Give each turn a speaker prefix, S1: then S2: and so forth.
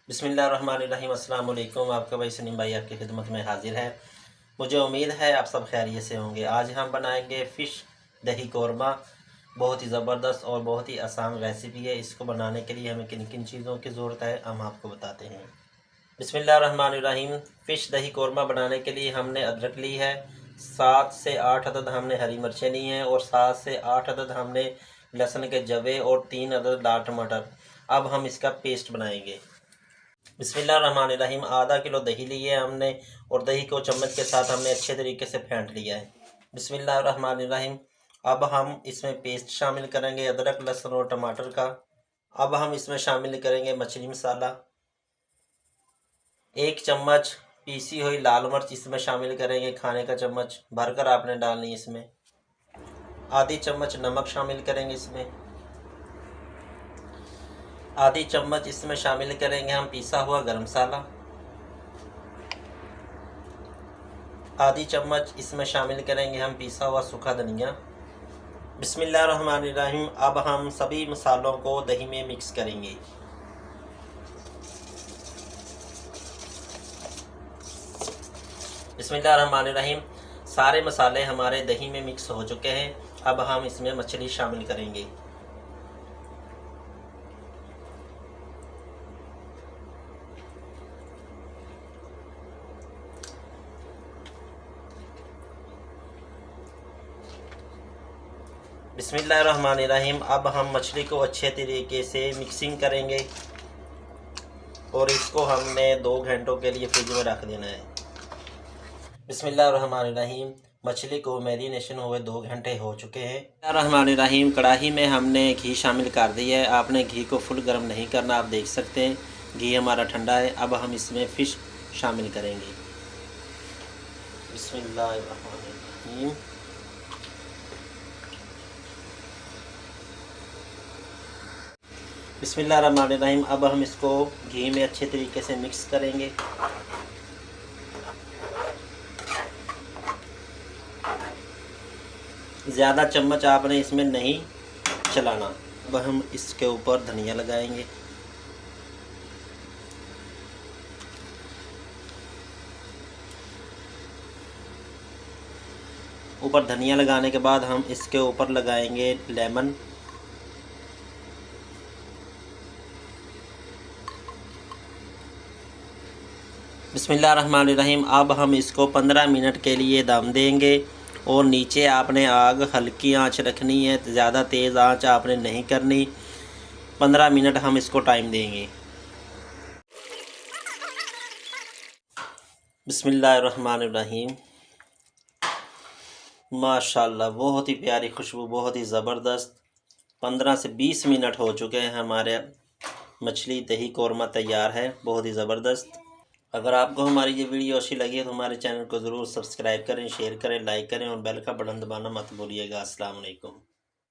S1: बिस्मिल्लाहिर्रहमानिर्रहीम। अस्सलाम वालेकुम। आपका भाई सलीम भाई आपकी खिदमत में हाजिर है। मुझे उम्मीद है आप सब खैरियत से होंगे। आज हम बनाएंगे फ़िश दही कौरमा। बहुत ही ज़बरदस्त और बहुत ही आसान रेसिपी है। इसको बनाने के लिए हमें किन किन चीज़ों की ज़रूरत है हम आपको बताते हैं। बिस्मिल्लाहिर्रहमानिर्रहीम। फ़िश दही कौरमा बनाने के लिए हमने अदरक ली है, 7 से 8 अदद हमने हरी मिर्चें ली हैं और 7 से 8 अदद हमने लहसुन के जवे और 3 अदद लाल टमाटर। अब हम इसका पेस्ट बनाएंगे। बिस्मिल्लाहिर्रहमानिर्रहीम। आधा किलो दही लिए है हमने और दही को चम्मच के साथ हमने अच्छे तरीके से फेंट लिया है। बिस्मिल्लाहिर्रहमानिर्रहीम। अब हम इसमें पेस्ट शामिल करेंगे अदरक लहसुन और टमाटर का। अब हम इसमें शामिल करेंगे मछली मसाला, 1 चम्मच पीसी हुई लाल मिर्च इसमें शामिल करेंगे, खाने का चम्मच भरकर आपने डालनी है इसमें। आधी चम्मच नमक शामिल करेंगे इसमें। आधी चम्मच इसमें शामिल करेंगे हम पिसा हुआ गरम मसाला। आधी चम्मच इसमें शामिल करेंगे हम पिसा हुआ सूखा धनिया। बिस्मिल्लाहिर्रहमानिर्रहीम। अब हम सभी मसालों को दही में मिक्स करेंगे। बिस्मिल्लाहिर्रहमानिर्रहीम। सारे मसाले हमारे दही में मिक्स हो चुके हैं। अब हम इसमें मछली शामिल करेंगे। बिस्मिल्लाहिर्रहमानिर्रहीम। अब हम मछली को अच्छे तरीके से मिक्सिंग करेंगे और इसको हमने 2 घंटों के लिए फ्रिज में रख देना है। बिस्मिल्लाहिर्रहमानिर्रहीम। मछली को मैरिनेशन हुए 2 घंटे हो चुके हैं। बिस्मिल्लाहिर्रहमानिर्रहीम। कढ़ाई में हमने घी शामिल कर दिया है। आपने घी को फुल गर्म नहीं करना, आप देख सकते हैं घी हमारा ठंडा है। अब हम इसमें फ़िश शामिल करेंगे। बिस्मिल्लाहिर्रहमानिर्रहीम। बिस्मिल्लाहिर्रहमानिर्रहीम। अब हम इसको घी में अच्छे तरीके से मिक्स करेंगे। ज़्यादा चम्मच आपने इसमें नहीं चलाना। अब हम इसके ऊपर धनिया लगाएंगे। ऊपर धनिया लगाने के बाद हम इसके ऊपर लगाएंगे लेमन। बिस्मिल्लाहिर्रहमानिर्रहीम। अब हम इसको 15 मिनट के लिए दम देंगे और नीचे आपने आग हल्की आंच रखनी है, ज़्यादा तेज़ आंच आपने नहीं करनी। 15 मिनट हम इसको टाइम देंगे। बिस्मिल्लाहिर्रहमानिर्रहीम। माशाल्लाह बहुत ही प्यारी खुशबू, बहुत ही ज़बरदस्त। 15 से 20 मिनट हो चुके हैं, हमारे मछली दही कौरमा तैयार है, बहुत ही ज़बरदस्त। अगर आपको हमारी ये वीडियो अच्छी लगी है तो हमारे चैनल को ज़रूर सब्सक्राइब करें, शेयर करें, लाइक करें और बेल का बटन दबाना मत भूलिएगा। अस्सलाम वालेकुम।